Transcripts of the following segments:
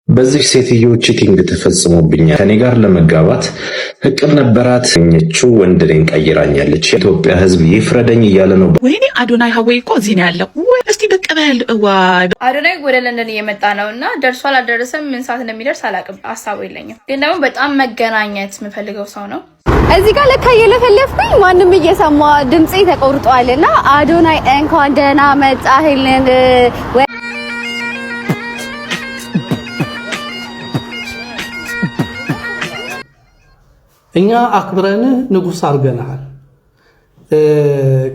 በዚህ ሴትዮ ቺቲንግ ተፈጽሞብኛል። ከኔ ጋር ለመጋባት እቅድ ነበራት። ኘችው ወንድ ነኝ ቀይራኛለች። የኢትዮጵያ ሕዝብ ይፍረደኝ እያለ ነው። ወይኔ አዶናይ ሀዌ እኮ እዚህ ነው ያለው። እስቲ በቀበል አዶናይ ወደ ለንደን እየመጣ ነው እና ደርሷል አልደረሰም፣ ምን ሰዓት እንደሚደርስ አላውቅም፣ ሀሳቡ የለኝም። ግን ደግሞ በጣም መገናኘት የምፈልገው ሰው ነው። እዚህ ጋር ለካ እየለፈለፍኩኝ ማንም እየሰማ ድምጼ ተቆርጧልና አዶናይ እንኳን ደህና መጣህልን። እኛ አክብረን ንጉስ አርገናል።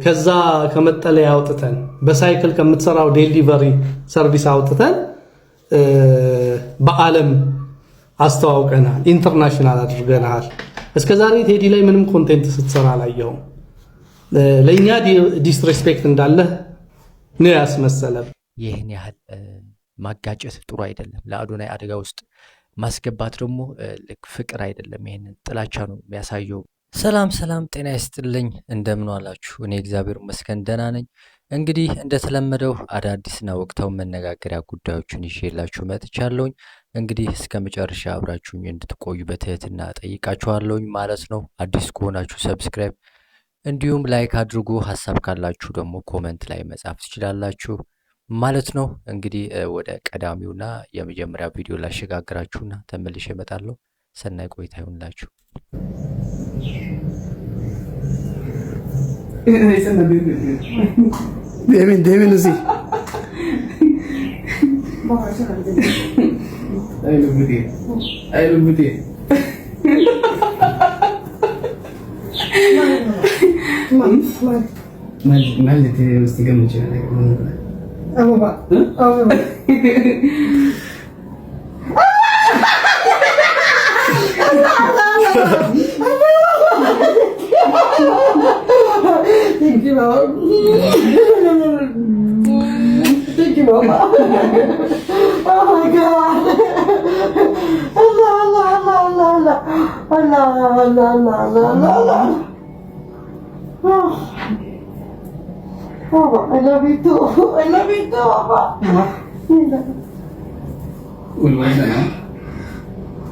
ከዛ ከመጠለያ አውጥተን በሳይክል ከምትሰራው ዴሊቨሪ ሰርቪስ አውጥተን በዓለም አስተዋውቀናል፣ ኢንተርናሽናል አድርገናል። እስከዛሬ ቴዲ ላይ ምንም ኮንቴንት ስትሰራ አላየሁም። ለኛ ዲስሬስፔክት እንዳለ ነው ያስመሰለም። ይህን ያህል ማጋጨት ጥሩ አይደለም። ለአዶናይ አደጋ ውስጥ ማስገባት ደግሞ ልክ ፍቅር አይደለም፣ ይሄንን ጥላቻ ነው የሚያሳየው። ሰላም ሰላም፣ ጤና ይስጥልኝ፣ እንደምን ዋላችሁ? እኔ እግዚአብሔር ይመስገን ደህና ነኝ። እንግዲህ እንደተለመደው አዳዲስና ወቅታዊ መነጋገሪያ ጉዳዮችን ይዤላችሁ መጥቻለሁኝ። እንግዲህ እስከ መጨረሻ አብራችሁኝ እንድትቆዩ በትህትና ጠይቃችኋለሁኝ ማለት ነው። አዲስ ከሆናችሁ ሰብስክራይብ እንዲሁም ላይክ አድርጉ። ሀሳብ ካላችሁ ደግሞ ኮመንት ላይ መጻፍ ትችላላችሁ ማለት ነው። እንግዲህ ወደ ቀዳሚውና የመጀመሪያ ቪዲዮ ላሸጋግራችሁና ተመልሼ እመጣለሁ። ሰናይ ቆይታ ይሁንላችሁ። ደምን እዚህ አይሉብቴ ማለት ውስጥ ገምቼ አበባ Thank you, Mama. Oh my God. Allah, Allah, Allah, Allah, Allah, Allah, Allah, Allah, Allah. Oh. Mama, I love you too. I love you too, Mama. Ulwa na.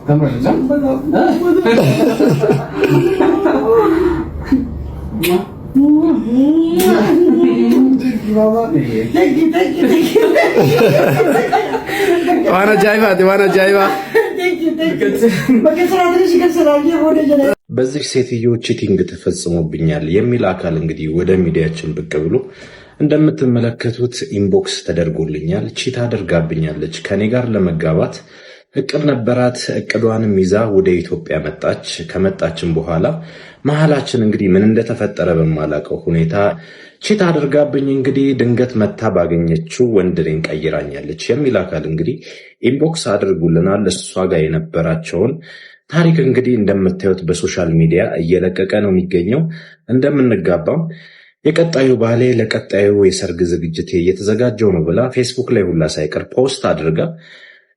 Kamera jam. ዋና ጃይባ በዚህ ሴትዮ ቺቲንግ ተፈጽሞብኛል የሚል አካል እንግዲህ ወደ ሚዲያችን ብቅ ብሎ እንደምትመለከቱት ኢንቦክስ ተደርጎልኛል። ቺት አድርጋብኛለች። ከኔ ጋር ለመጋባት እቅድ ነበራት። እቅዷንም ይዛ ወደ ኢትዮጵያ መጣች። ከመጣችን በኋላ መሀላችን እንግዲህ ምን እንደተፈጠረ በማላውቀው ሁኔታ ቺት አድርጋብኝ እንግዲህ ድንገት መታ ባገኘችው ወንድ ነኝ ቀይራኛለች የሚል አካል እንግዲህ ኢንቦክስ አድርጉልናል። እሷ ጋር የነበራቸውን ታሪክ እንግዲህ እንደምታዩት በሶሻል ሚዲያ እየለቀቀ ነው የሚገኘው። እንደምንጋባም የቀጣዩ ባሌ ለቀጣዩ የሰርግ ዝግጅቴ እየተዘጋጀው ነው ብላ ፌስቡክ ላይ ሁላ ሳይቀር ፖስት አድርጋ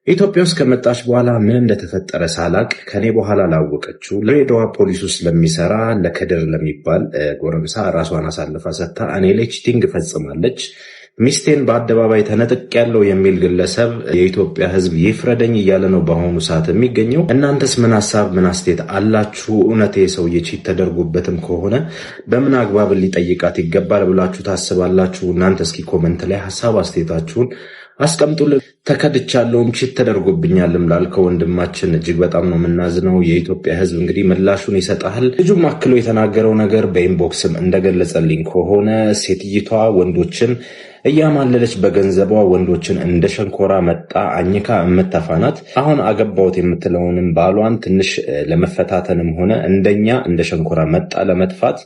ኢትዮጵያ ውስጥ ከመጣች በኋላ ምን እንደተፈጠረ ሳላቅ ከኔ በኋላ ላወቀችው ለሬዳዋ ፖሊስ ውስጥ ለሚሰራ ለከድር ለሚባል ጎረምሳ ራሷን አሳልፋ ሰጥታ እኔ ላይ ቺቲንግ ፈጽማለች። ሚስቴን በአደባባይ ተነጥቅ ያለው የሚል ግለሰብ የኢትዮጵያ ሕዝብ ይፍረደኝ እያለ ነው በአሁኑ ሰዓት የሚገኘው። እናንተስ ምን ሀሳብ ምን አስተያየት አላችሁ? እውነቴ ሰውዬ ቺት ተደርጎበትም ከሆነ በምን አግባብ ሊጠይቃት ይገባል ብላችሁ ታስባላችሁ? እናንተ እስኪ ኮመንት ላይ ሀሳብ አስተያየታችሁን አስቀምጡልን። ተከድቻለሁም ቺት ተደርጎብኛልም ላልከው ወንድማችን እጅግ በጣም ነው የምናዝነው። የኢትዮጵያ ሕዝብ እንግዲህ ምላሹን ይሰጣል። ልጁም አክሎ የተናገረው ነገር በኢንቦክስም እንደገለጸልኝ ከሆነ ሴትይቷ ወንዶችን እያማለለች በገንዘቧ ወንዶችን እንደ ሸንኮራ መጣ አኝካ የምተፋናት። አሁን አገባውት የምትለውንም ባሏን ትንሽ ለመፈታተንም ሆነ እንደኛ እንደ ሸንኮራ መጣ ለመጥፋት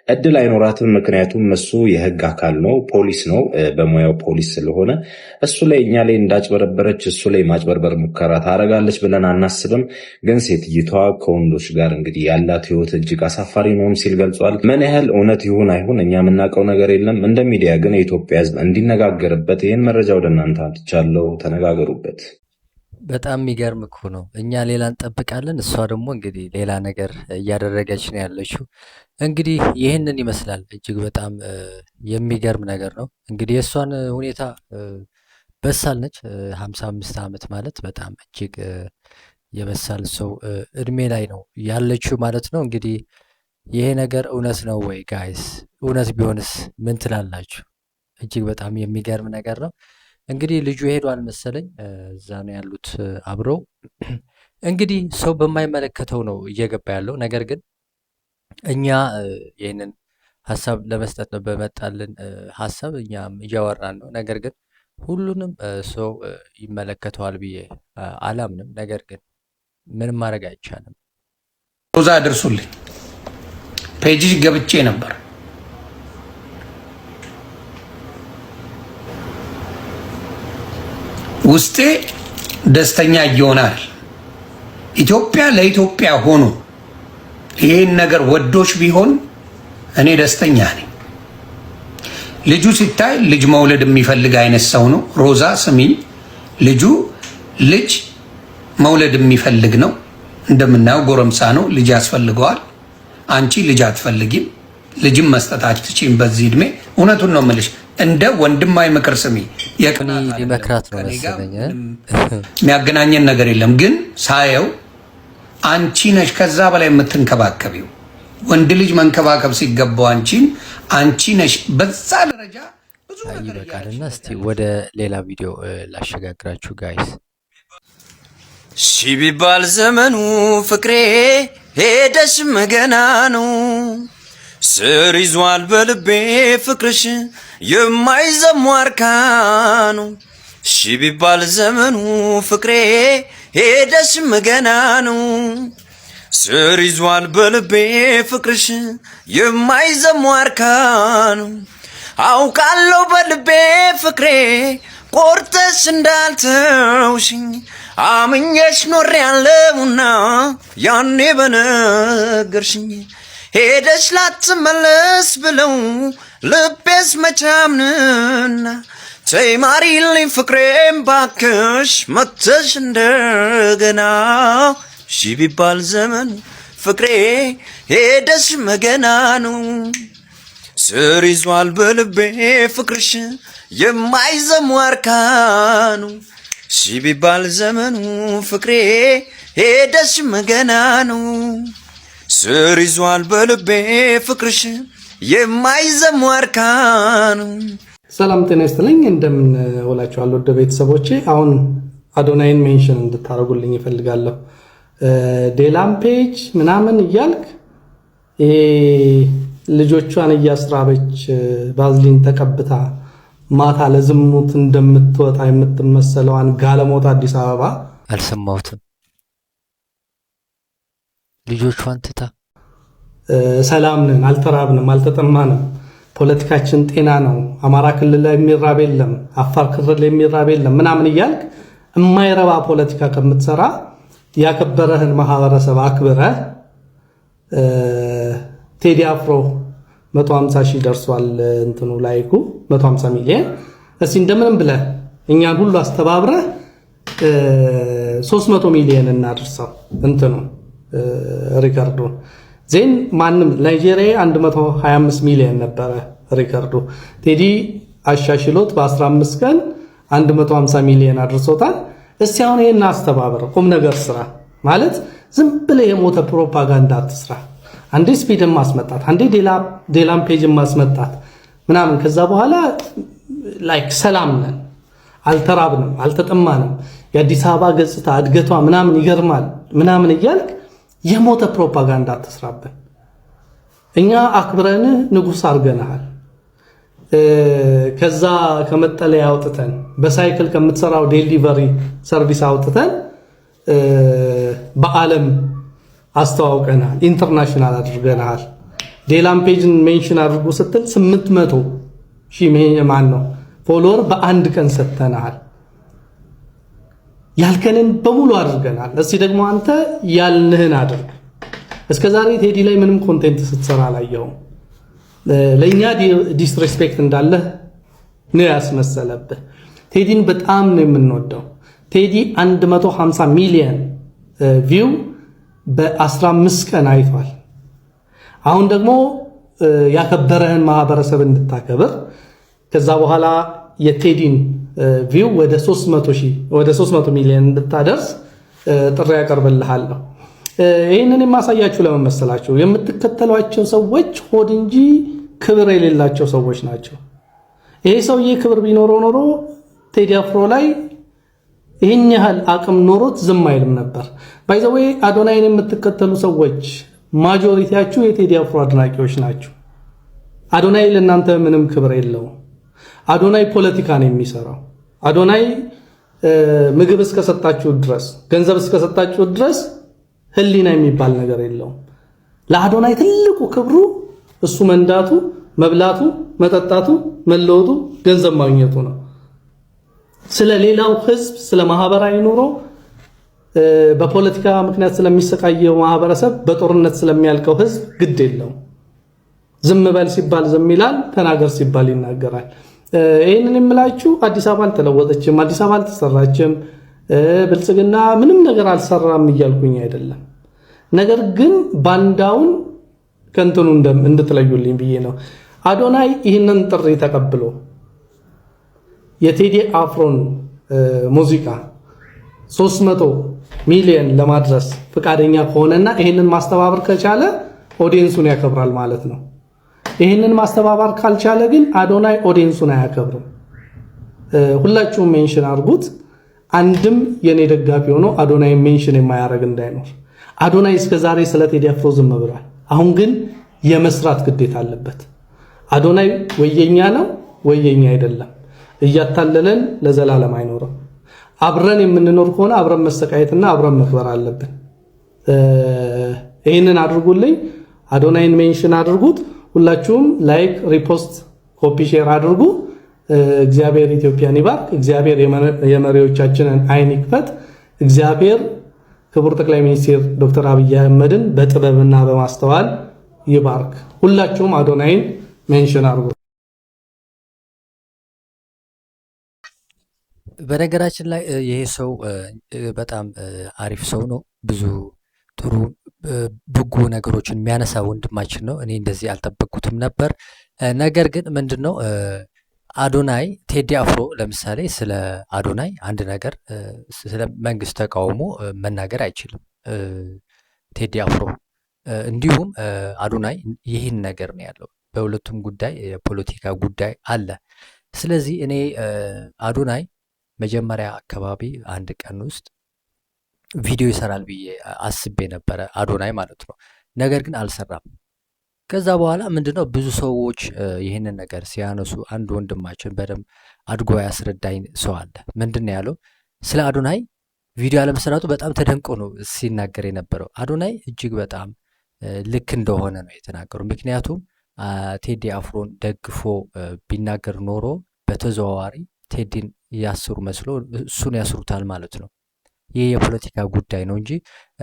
እድል አይኖራትም። ምክንያቱም እሱ የህግ አካል ነው፣ ፖሊስ ነው፣ በሙያው ፖሊስ ስለሆነ እሱ ላይ እኛ ላይ እንዳጭበረበረች እሱ ላይ ማጭበርበር ሙከራ ታደርጋለች ብለን አናስብም። ግን ሴትይቷ ከወንዶች ጋር እንግዲህ ያላት ህይወት እጅግ አሳፋሪ ነውም ሲል ገልጿል። ምን ያህል እውነት ይሁን አይሁን እኛ የምናውቀው ነገር የለም። እንደ ሚዲያ ግን የኢትዮጵያ ህዝብ እንዲነጋገርበት ይህን መረጃ ወደ እናንተ አምጥቻለሁ። ተነጋገሩበት። በጣም የሚገርም እኮ ነው። እኛ ሌላ እንጠብቃለን፣ እሷ ደግሞ እንግዲህ ሌላ ነገር እያደረገች ነው ያለችው። እንግዲህ ይህንን ይመስላል። እጅግ በጣም የሚገርም ነገር ነው። እንግዲህ የእሷን ሁኔታ በሳል ነች። 55 ዓመት ማለት በጣም እጅግ የበሳል ሰው እድሜ ላይ ነው ያለችው ማለት ነው። እንግዲህ ይሄ ነገር እውነት ነው ወይ ጋይስ? እውነት ቢሆንስ ምን ትላላችሁ? እጅግ በጣም የሚገርም ነገር ነው። እንግዲህ ልጁ ሄዷል መሰለኝ፣ እዛ ነው ያሉት አብረው። እንግዲህ ሰው በማይመለከተው ነው እየገባ ያለው ነገር ግን እኛ ይህንን ሀሳብ ለመስጠት ነው በመጣልን ሀሳብ እኛም እያወራን ነው። ነገር ግን ሁሉንም ሰው ይመለከተዋል ብዬ አላምንም። ነገር ግን ምንም ማድረግ አይቻልም። ሮዛ አድርሱልኝ። ፔጅ ገብቼ ነበር። ውስጤ ደስተኛ ይሆናል። ኢትዮጵያ ለኢትዮጵያ ሆኖ ይሄን ነገር ወዶሽ ቢሆን እኔ ደስተኛ ነኝ። ልጁ ሲታይ ልጅ መውለድ የሚፈልግ አይነት ሰው ነው። ሮዛ ስሚኝ፣ ልጁ ልጅ መውለድ የሚፈልግ ነው። እንደምናየው ጎረምሳ ነው፣ ልጅ ያስፈልገዋል። አንቺ ልጅ አትፈልጊም፣ ልጅም መስጠት አትችይም በዚህ እድሜ። እውነቱን ነው የምልሽ። እንደ ወንድማዊ ምክር ስሚ። ሊመክራት ነው መሰለኝ። የሚያገናኘን ነገር የለም ግን ሳየው አንቺ ነሽ ከዛ በላይ የምትንከባከቢው። ወንድ ልጅ መንከባከብ ሲገባው አንቺ ነሽ በዛ ደረጃ ብዙ ነገር ይበቃልና፣ እስቲ ወደ ሌላ ቪዲዮ ላሸጋግራችሁ ጋይስ። ሺ ቢባል ዘመኑ ፍቅሬ ሄደሽ መገና ነው፣ ስር ይዟል በልቤ ፍቅርሽ የማይዘሟርካ ነው። ሺ ቢባል ዘመኑ ፍቅሬ ሄደሽ መገና ነው፣ ስር ይዟል በልቤ ፍቅርሽ የማይዘሟርካ ነው። አውቃለሁ በልቤ ፍቅሬ ቆርጠሽ እንዳልተውሽኝ አምኜሽ ኖሬያለሁና ያኔ በነገርሽኝ ሄደሽ ላትመለስ ብለው ልቤስ መቻምንና ተይ ማሪልኝ ፍቅሬም ባክሽ መተሽ እንደገና። ሺ ቢባል ዘመኑ ፍቅሬ ሄደሽ መገና ነው፣ ስር ይዟል በልቤ ፍቅርሽ የማይዘሟርካ ነው። ሺ ቢባል ዘመኑ ፍቅሬ ሄደሽ መገና ነው፣ ስር ይዟል በልቤ ፍቅርሽ የማይዘሟርካ ነው። ሰላም ጤና ይስጥልኝ። እንደምን ውላችኋል ወደ ቤተሰቦቼ። አሁን አዶናይን ሜንሽን እንድታደርጉልኝ ይፈልጋለሁ። ዴላም ፔጅ ምናምን እያልክ ይሄ ልጆቿን እያስራበች ባዝሊን ተቀብታ ማታ ለዝሙት እንደምትወጣ የምትመሰለዋን ጋለሞት አዲስ አበባ አልሰማሁትም። ልጆቿን ትታ ሰላም ነን፣ አልተራብንም፣ አልተጠማንም፣ ፖለቲካችን ጤና ነው፣ አማራ ክልል ላይ የሚራብ የለም፣ አፋር ክልል ላይ የሚራብ የለም ምናምን እያልክ የማይረባ ፖለቲካ ከምትሰራ ያከበረህን ማህበረሰብ አክብረህ ቴዲ አፍሮ 150 ሺህ ደርሷል እንትኑ ላይኩ 150 ሚሊዮን። እስኪ እንደምንም ብለህ እኛን ሁሉ አስተባብረህ 300 ሚሊዮን እናድርሰው እንትኑ ሪካርዱን። ዜን ማንም ናይጄሪያ 125 ሚሊዮን ነበረ ሪካርዱ። ቴዲ አሻሽሎት በ15 ቀን 150 ሚሊዮን አድርሶታል። እስቲ አሁን ይሄን አስተባብረ ቁም ነገር ስራ ማለት ዝም ብለህ የሞተ ፕሮፓጋንዳ አትስራ። አንዴ ስፒድን ማስመጣት፣ አንዴ ዴላም ፔጅን ማስመጣት ምናምን፣ ከዛ በኋላ ላይክ ሰላም ነን፣ አልተራብንም፣ አልተጠማንም፣ የአዲስ አበባ ገጽታ እድገቷ ምናምን ይገርማል ምናምን እያልክ የሞተ ፕሮፓጋንዳ አትስራብን። እኛ አክብረን ንጉስ አድርገናል። ከዛ ከመጠለያ አውጥተን በሳይክል ከምትሰራው ዴሊቨሪ ሰርቪስ አውጥተን በዓለም አስተዋውቀናል፣ ኢንተርናሽናል አድርገናል። ዴላም ፔጅን ሜንሽን አድርጉ ስትል 800 ሺህ ማን ነው ፎሎወር በአንድ ቀን ሰጥተናል። ያልከንን በሙሉ አድርገናል። እስቲ ደግሞ አንተ ያልንህን አድርግ። እስከዛሬ ቴዲ ላይ ምንም ኮንቴንት ስትሰራ አላየሁም። ለኛ ዲስሬስፔክት እንዳለ ነው ያስመሰለብህ። ቴዲን በጣም ነው የምንወደው። ቴዲ 150 ሚሊዮን ቪው በ15 ቀን አይቷል። አሁን ደግሞ ያከበረህን ማህበረሰብ እንድታከብር ከዛ በኋላ የቴዲን ቪው ወደ 300 ሚሊዮን እንድታደርስ ጥሪ ያቀርብልሃለሁ። ይህንን የማሳያችሁ ለምን መሰላችሁ? የምትከተሏቸው ሰዎች ሆድ እንጂ ክብር የሌላቸው ሰዎች ናቸው። ይሄ ሰውዬ ክብር ቢኖረው ኖሮ ቴዲ አፍሮ ላይ ይህን ያህል አቅም ኖሮት ዝም አይልም ነበር። ባይዘዌ አዶናይን የምትከተሉ ሰዎች ማጆሪቲያችሁ የቴዲ አፍሮ አድናቂዎች ናቸው። አዶናይ ለእናንተ ምንም ክብር የለውም። አዶናይ ፖለቲካ ነው የሚሰራው። አዶናይ ምግብ እስከሰጣችሁ ድረስ፣ ገንዘብ እስከሰጣችሁ ድረስ ህሊና የሚባል ነገር የለውም። ለአዶናይ ትልቁ ክብሩ እሱ መንዳቱ፣ መብላቱ፣ መጠጣቱ፣ መለወጡ፣ ገንዘብ ማግኘቱ ነው። ስለ ሌላው ህዝብ፣ ስለ ማህበራዊ ኑሮ፣ በፖለቲካ ምክንያት ስለሚሰቃየው ማህበረሰብ፣ በጦርነት ስለሚያልቀው ህዝብ ግድ የለውም። ዝም በል ሲባል ዝም ይላል፣ ተናገር ሲባል ይናገራል። ይህንን የምላችሁ አዲስ አበባ አልተለወጠችም፣ አዲስ አበባ አልተሰራችም፣ ብልጽግና ምንም ነገር አልሰራም እያልኩኝ አይደለም። ነገር ግን ባንዳውን ከንትኑ እንድትለዩልኝ ብዬ ነው። አዶናይ ይህንን ጥሪ ተቀብሎ የቴዲ አፍሮን ሙዚቃ 300 ሚሊዮን ለማድረስ ፈቃደኛ ከሆነና ይህንን ማስተባበር ከቻለ ኦዲየንሱን ያከብራል ማለት ነው። ይህንን ማስተባበር ካልቻለ ግን አዶናይ ኦዲየንሱን አያከብርም። ሁላችሁም ሜንሽን አድርጉት። አንድም የኔ ደጋፊ ሆኖ አዶናይ ሜንሽን የማያደርግ እንዳይኖር። አዶናይ እስከዛሬ ስለ ቴዲ አፍሮ ዝም ብሏል። አሁን ግን የመስራት ግዴታ አለበት። አዶናይ ወየኛ ነው ወየኛ አይደለም። እያታለለን ለዘላለም አይኖርም። አብረን የምንኖር ከሆነ አብረን መሰቃየትና አብረን መክበር አለብን። ይህንን አድርጉልኝ። አዶናይን ሜንሽን አድርጉት። ሁላችሁም ላይክ፣ ሪፖስት፣ ኮፒ፣ ሼር አድርጉ። እግዚአብሔር ኢትዮጵያን ይባርክ። እግዚአብሔር የመሪዎቻችንን አይን ይክፈት። እግዚአብሔር ክቡር ጠቅላይ ሚኒስትር ዶክተር አብይ አህመድን በጥበብና በማስተዋል ይባርክ። ሁላችሁም አዶናይን ሜንሽን አድርጉ። በነገራችን ላይ ይሄ ሰው በጣም አሪፍ ሰው ነው። ብዙ ጥሩ በጎ ነገሮችን የሚያነሳ ወንድማችን ነው። እኔ እንደዚህ አልጠበቅኩትም ነበር። ነገር ግን ምንድነው አዶናይ ቴዲ አፍሮ ለምሳሌ ስለ አዶናይ አንድ ነገር ስለ መንግስት ተቃውሞ መናገር አይችልም ቴዲ አፍሮ። እንዲሁም አዶናይ ይህን ነገር ነው ያለው። በሁለቱም ጉዳይ የፖለቲካ ጉዳይ አለ። ስለዚህ እኔ አዶናይ መጀመሪያ አካባቢ አንድ ቀን ውስጥ ቪዲዮ ይሰራል ብዬ አስቤ ነበረ፣ አዶናይ ማለት ነው። ነገር ግን አልሰራም። ከዛ በኋላ ምንድነው ብዙ ሰዎች ይህንን ነገር ሲያነሱ አንድ ወንድማችን በደንብ አድጎ ያስረዳኝ ሰው አለ። ምንድን ነው ያለው? ስለ አዶናይ ቪዲዮ አለመሰራቱ በጣም ተደንቆ ነው ሲናገር የነበረው። አዶናይ እጅግ በጣም ልክ እንደሆነ ነው የተናገሩ። ምክንያቱም ቴዲ አፍሮን ደግፎ ቢናገር ኖሮ በተዘዋዋሪ ቴዲን ያስሩ መስሎ እሱን ያስሩታል ማለት ነው። ይህ የፖለቲካ ጉዳይ ነው እንጂ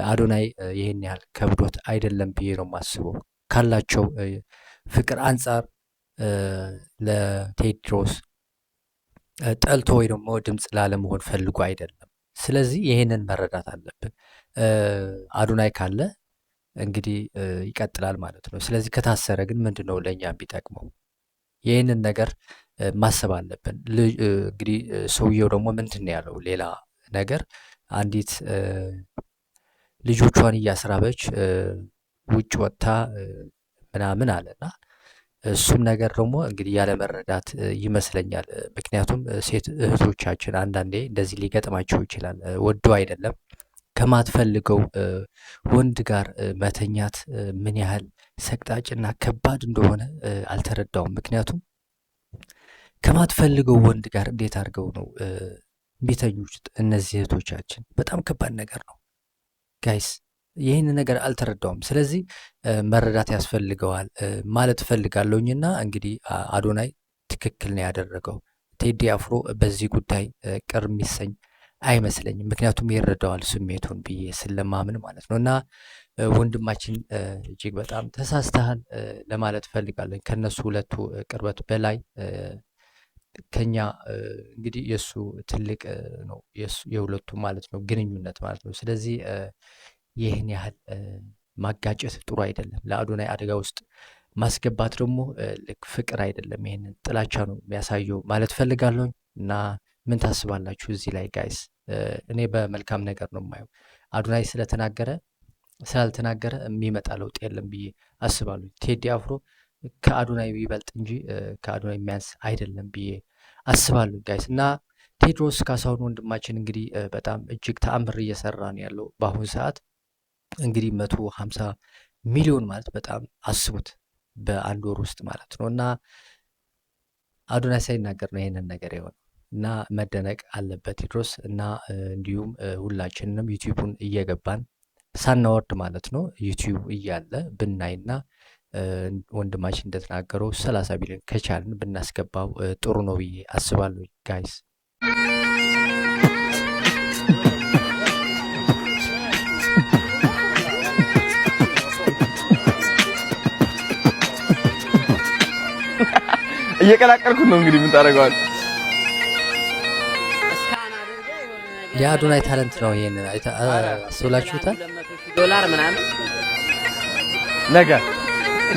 አዶናይ ይህን ያህል ከብዶት አይደለም ብዬ ነው የማስበው። ካላቸው ፍቅር አንጻር ለቴድሮስ ጠልቶ ወይ ደግሞ ድምፅ ላለመሆን ፈልጎ አይደለም። ስለዚህ ይህንን መረዳት አለብን። አዶናይ ካለ እንግዲህ ይቀጥላል ማለት ነው። ስለዚህ ከታሰረ ግን ምንድን ነው ለእኛ ቢጠቅመው? ይህንን ነገር ማሰብ አለብን። እንግዲህ ሰውየው ደግሞ ምንድን ነው ያለው ሌላ ነገር፣ አንዲት ልጆቿን እያስራበች ውጭ ወጥታ ምናምን አለና እሱም ነገር ደግሞ እንግዲህ ያለ መረዳት ይመስለኛል። ምክንያቱም ሴት እህቶቻችን አንዳንዴ እንደዚህ ሊገጥማቸው ይችላል። ወደው አይደለም ከማትፈልገው ወንድ ጋር መተኛት ምን ያህል ሰቅጣጭና ከባድ እንደሆነ አልተረዳውም። ምክንያቱም ከማትፈልገው ወንድ ጋር እንዴት አድርገው ነው የሚተኙት እነዚህ እህቶቻችን? በጣም ከባድ ነገር ነው ጋይስ። ይህን ነገር አልተረዳውም። ስለዚህ መረዳት ያስፈልገዋል ማለት እፈልጋለሁኝና እንግዲህ አዶናይ ትክክል ነው ያደረገው። ቴዲ አፍሮ በዚህ ጉዳይ ቅር የሚሰኝ አይመስለኝም። ምክንያቱም ይረዳዋል ስሜቱን ብዬ ስለማምን ማለት ነው። እና ወንድማችን እጅግ በጣም ተሳስተሃል ለማለት እፈልጋለሁ። ከነሱ ሁለቱ ቅርበት በላይ ከኛ እንግዲህ የእሱ ትልቅ ነው የሁለቱ ማለት ነው ግንኙነት ማለት ነው። ስለዚህ ይህን ያህል ማጋጨት ጥሩ አይደለም። ለአዶናይ አደጋ ውስጥ ማስገባት ደግሞ ልክ ፍቅር አይደለም። ይህንን ጥላቻ ነው የሚያሳየው ማለት ፈልጋለሁ። እና ምን ታስባላችሁ እዚህ ላይ ጋይስ? እኔ በመልካም ነገር ነው የማየው። አዶናይ ስላልተናገረ የሚመጣ ለውጥ የለም ብዬ አስባለሁ። ቴዲ አፍሮ ከአዶናይ ይበልጥ እንጂ ከአዶናይ የሚያንስ አይደለም ብዬ አስባለሁ ጋይስ። እና ቴዎድሮስ ካሳሁን ወንድማችን እንግዲህ በጣም እጅግ ተአምር እየሰራ ነው ያለው በአሁኑ ሰዓት። እንግዲህ 150 ሚሊዮን ማለት በጣም አስቡት በአንድ ወር ውስጥ ማለት ነው። እና አዶናይ ሳይናገር ነው ይሄንን ነገር የሆነው እና መደነቅ አለበት ቴዎድሮስ። እና እንዲሁም ሁላችንንም ዩቲዩቡን እየገባን ሳናወርድ ማለት ነው ዩቲዩብ እያለ ብናይና ወንድማችን እንደተናገረው 30 ቢሊዮን ከቻልን ብናስገባው ጥሩ ነው ብዬ አስባለሁ ጋይስ። እየቀላቀልኩት ነው እንግዲህ ምን ታደርገዋለህ? የአዶናይ ታለንት ነው ይሄን አስተውላችሁታል? $200 ምናምን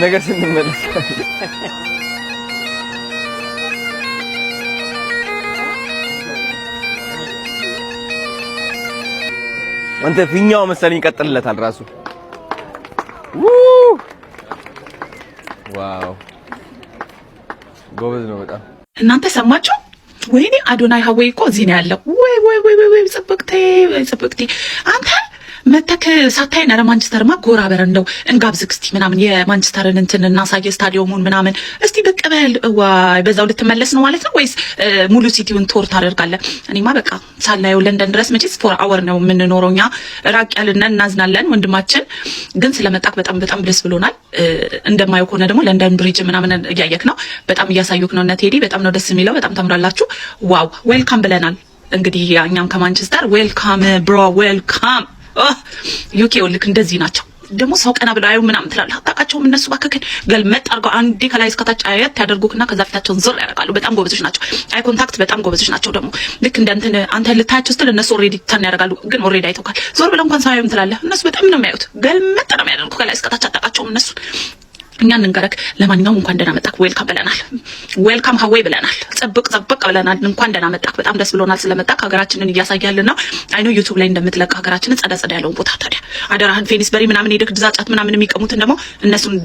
ነገ ስንመለስ አንተ ፊኛው መሰለኝ ይቀጥልለታል ራሱ። ዋው ጎበዝ ነው በጣም። እናንተ ሰማችሁ? ወይኔ አዶናይ ሀዌ እኮ እዚህ ነው ያለው። ወይ ጽብቅቴ አንተ መተክ ሳታይ ነረ ማንቸስተርማ ጎራ በር እንደው እንጋብዝክ እስቲ ምናምን የማንቸስተርን እንትን እናሳየ ስታዲየሙን ምናምን እስቲ ብቅ በል። ዋይ በዛው ልትመለስ ነው ማለት ነው ወይስ ሙሉ ሲቲውን ቶር ታደርጋለህ? እኔማ በቃ ሳላየው ለንደን ድረስ መቼስ 4 አወር ነው የምንኖረው እኛ ራቅ ያልን እናዝናለን። ወንድማችን ግን ስለመጣክ በጣም ደስ ብሎናል። እንደማየው ከሆነ ደግሞ ለንደን ብሪጅ ምናምን እያየክ ነው። በጣም እያሳዩክ ነው። እና ቴዲ በጣም ነው ደስ የሚለው። በጣም ታምራላችሁ። ዋው ዌልካም ብለናል። እንግዲህ እኛም ከማንቸስተር ዌልካም ብሮ ዌልካም። ዩኬ ልክ እንደዚህ ናቸው። ደግሞ ሰው ቀና ብለው አዩ ምናምን ትላለህ። አታውቃቸውም እነሱ ባከከን ገልመጥ አድርገው አንዴ ከላይ እስከታች አያት ያደርጉክና ከዛ ፊታቸውን ዞር ያደርጋሉ። በጣም ጎበዞች ናቸው። አይ ኮንታክት በጣም ጎበዞች ናቸው። ደግሞ ልክ እንደ አንተ ልታያቸው ስትል እነሱ ኦልሬዲ ተርን ያደርጋሉ። ግን ኦልሬዲ አይተውካል። ዞር ብለው እንኳን ሳያዩም ትላለህ። እነሱ በጣም ነው የሚያዩት። ገልመጥ ነው የሚያደርጉ ከላይ እስከታች። አታውቃቸውም እነሱ። እኛ እንንገረክ። ለማንኛውም እንኳን ደህና መጣክ። ዌልካም ብለናል። ዌልካም ሀዌ ብለናል። ጽብቅ ብለናል። እንኳን ደህና መጣክ። በጣም ደስ ብሎናል ስለመጣክ። ሀገራችንን እያሳያልን ነው። አይኖ ዩቲዩብ ላይ እንደምትለቅ ሀገራችንን ጸዳ ያለውን ቦታ ታዲያ አደራህን ፌኒስበሪ ምናምን ሄደክ ድዛጫት ምናምን የሚቀሙትን ደግሞ እነሱን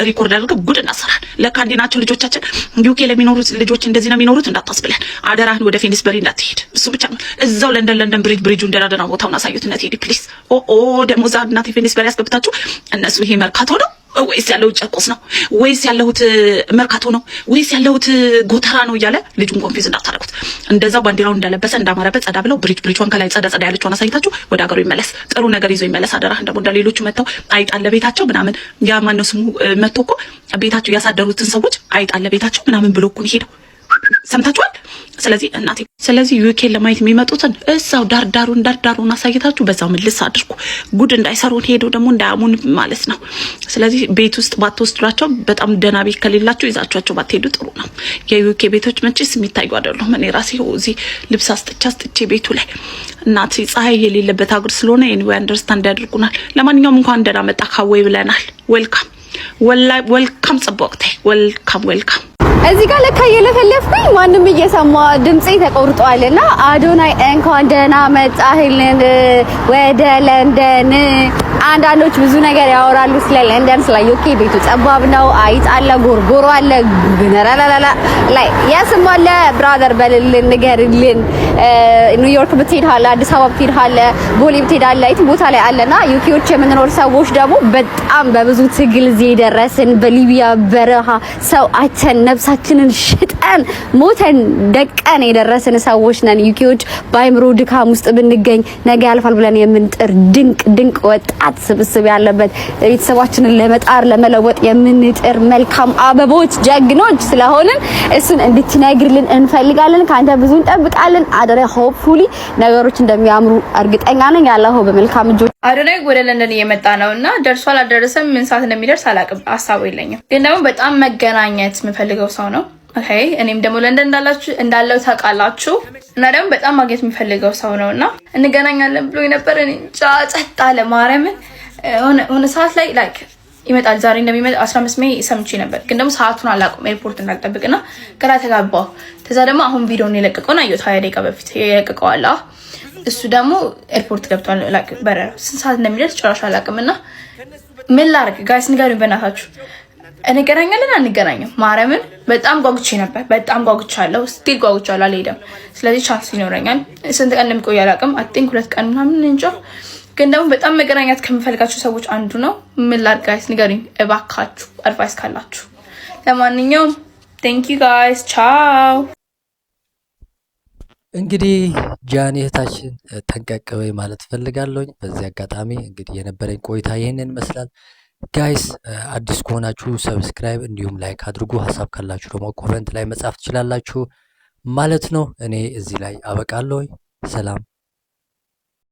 ሪኮርድ አድርገህ ጉድ እናሰራል። ለካ እንዴ ናቸው ልጆቻችን። ዩኬ ለሚኖሩት ልጆች እንደዚህ ነው የሚኖሩት እንዳታስብለን። አደራህን ወደ ፌኒስበሪ እንዳትሄድ። እሱ ብቻ ነው። እዛው ለንደን ብሪጁ እንደራደና ቦታውን አሳዩት። እና ቴዲ ፕሊዝ ደግሞ ዛ እናቴ ፌኒስበሪ ያስገብታችሁ እነሱ ይሄ መርካቶ ነው ወይስ ያለው ጨርቆስ ነው ወይስ ያለሁት መርካቶ ነው ወይስ ያለሁት ጎተራ ነው እያለ ልጁን ኮንፊውዝ እንዳታረጉት። እንደዛው ባንዲራውን እንዳለበሰ እንዳማረበት ጸዳ ብለው ብሪጅዋን ከላይ ጸዳ ያለችውን አሳይታችሁ ወደ ሀገሩ ይመለስ። ጥሩ ነገር ይዞ ይመለስ። አደራህን ደግሞ እንደሌሎቹ መተው አይጣለ ቤታቸው ምናምን ያ ማነው ስሙ መጥቶ እኮ ቤታቸው ያሳደሩትን ሰዎች አይጣለ ቤታቸው ምናምን ብሎ እኮ ነው ሄደው። ሰምታችኋል? ስለዚህ ዩኬን ለማየት የሚመጡትን እዛው ዳርዳሩን አሳይታችሁ በዛው ምልስ አድርጉ። ጉድ እንዳይሰሩን ሄዶ ደግሞ እንዳያሙን ማለት ነው። ስለዚህ ቤት ውስጥ ባትወስዷቸው፣ በጣም ደህና ቤት ከሌላችሁ ይዛችኋቸው ባትሄዱ ጥሩ ነው። የዩኬ ቤቶች መቼስ የሚታዩ አይደሉም። እኔ ራሴ እዚህ ልብስ አስጥቼ ቤቱ ላይ እናት ፀሐይ የሌለበት ሀገር ስለሆነ ኤኒዌይ አንደርስታንድ ያድርጉናል። ለማንኛውም እንኳን ደህና መጣ ካወይ ብለናል። ዌልካም ጽቦቅቴ ዌልካም። እዚህ ጋር ለካ እየለፈለፍኩኝ ማንም እየሰማ ድምጼ ተቆርጧልና አዶናይ እንኳን ደህና መጣህልን ወደ ለንደን። አንዳንዶች ብዙ ነገር ያወራሉ ስለ ለንደን፣ ስለ ዩኬ። ቤቱ ጠባብ ነው፣ አይጥ አለ፣ ጎርጎሮ አለ፣ ግነራላላ ላይ ያስም አለ። ብራዘር በልልን ንገርልን። ኒውዮርክ ብትሄድ አለ፣ አዲስ አበባ ብትሄድ አለ፣ ቦሌ ብትሄድ አለ፣ የት ቦታ ላይ አለና ዩኬዎች የምንኖር ሰዎች ደግሞ በጣም በብዙ ትግል እዚህ ደረስን። በሊቢያ በረሃ ሰው አቸን ነፍሳችንን ሽጠን ሞተን ደቀን የደረስን ሰዎች ነን። ዩኬዎች በአይምሮ ድካም ውስጥ ብንገኝ ነገ ያልፋል ብለን የምንጥር ድንቅ ወጣት ስብስብ ያለበት ቤተሰባችንን ለመጣር ለመለወጥ የምንጥር መልካም አበቦች ጀግኖች ስለሆንን እሱን እንድትነግርልን እንፈልጋለን። ካንተ ብዙ እንጠብቃለን። አደረ ሆፕፉሊ ነገሮች እንደሚያምሩ እርግጠኛ ነኝ። ያለው በመልካም እጆች። አዶናይ ወደ ለንደን እየመጣ ነውና ደርሷል አልደረሰም ምን ሰዓት እንደሚደርስ አላውቅም፣ ሀሳቡ የለኝም። ግን ደግሞ በጣም መገናኘት የምፈልገው ሰው ነው። ኦኬ እኔም ደግሞ ለንደን እንዳለው ታውቃላችሁ። እና ደግሞ በጣም ማግኘት የሚፈልገው ሰው ነውና እንገናኛለን ብሎ ነበር። እኔ ጸጥ አለ። ማርያምን ሆነ ሰዓት ላይ ላይክ ይመጣል ዛሬ እንደሚመጣ 15 ሜይ ሰምቼ ነበር፣ ግን ደግሞ ሰዓቱን አላውቅም ኤርፖርት እንዳልጠብቅና ግራ ተጋባሁ። ከዛ ደግሞ አሁን ቪዲዮውን የለቀቀውና አየሁት 20 ደቂቃ በፊት የለቀቀዋል። እሱ ደግሞ ኤርፖርት ገብቷል። በረራ ስንት ሰዓት እንደሚደርስ ጭራሽ አላውቅምና ምን ላድርግ ጋይስ ንገሩኝ በእናታችሁ። እንገናኛለን አንገናኝም? ማርያምን በጣም ጓጉቼ ነበር፣ በጣም ጓጉቻለሁ፣ ስቲል ጓጉቻለሁ፣ አልሄድም። ስለዚህ ቻንስ ይኖረኛል። ስንት ቀን እንደሚቆይ አላውቅም። አይ ቲንክ 2 ቀን ምናምን እንጃ። ግን ደግሞ በጣም መገናኛት ከምፈልጋቸው ሰዎች አንዱ ነው። ምን ላድርግ ጋይስ ንገሩኝ እባካችሁ፣ አድቫይስ ካላችሁ። ለማንኛውም ቴንክ ዩ ጋይስ ቻው። እንግዲህ ጃኒ እህታችን ጠንቀቅ በይ ማለት ፈልጋለሁኝ። በዚህ አጋጣሚ እንግዲህ የነበረኝ ቆይታ ይህንን ይመስላል። ጋይስ አዲስ ከሆናችሁ ሰብስክራይብ እንዲሁም ላይክ አድርጉ። ሀሳብ ካላችሁ ደግሞ ኮሜንት ላይ መጻፍ ትችላላችሁ ማለት ነው። እኔ እዚህ ላይ አበቃለሁኝ። ሰላም።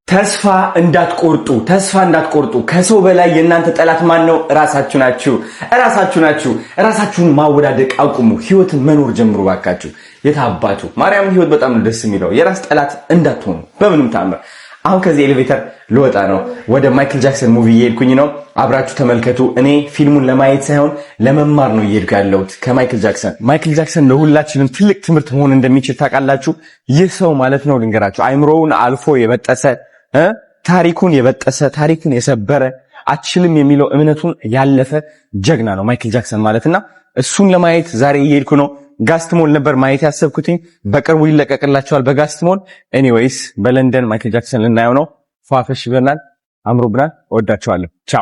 ተስፋ እንዳትቆርጡ። ከሰው በላይ የእናንተ ጠላት ማን ነው? ራሳችሁ ናችሁ። ራሳችሁን ማወዳደቅ አቁሙ። ህይወትን መኖር ጀምሩ ባካችሁ። የታባቱ ማርያምን ህይወት በጣም ነው ደስ የሚለው። የራስ ጠላት እንዳትሆኑ በምንም ታምር። አሁን ከዚህ ኤሌቬተር ልወጣ ነው። ወደ ማይክል ጃክሰን ሙቪ እየሄድኩኝ ነው። አብራችሁ ተመልከቱ። እኔ ፊልሙን ለማየት ሳይሆን ለመማር ነው እየሄድኩ ያለሁት ከማይክል ጃክሰን። ማይክል ጃክሰን ለሁላችንም ትልቅ ትምህርት መሆን እንደሚችል ታውቃላችሁ። ይህ ሰው ማለት ነው ልንገራችሁ፣ አይምሮውን አልፎ የበጠሰ ታሪኩን የሰበረ አትችልም የሚለው እምነቱን ያለፈ ጀግና ነው ማይክል ጃክሰን ማለትና እሱን ለማየት ዛሬ እየሄድኩ ነው። ጋስትሞል ነበር ማየት ያሰብኩትኝ፣ በቅርቡ ይለቀቅላቸዋል በጋስትሞል። ኤኒዌይስ በለንደን ማይክል ጃክሰን ልናየው ነው። ፏፈሽ ብለናል፣ አምሮብናል። እወዳቸዋለሁ። ቻው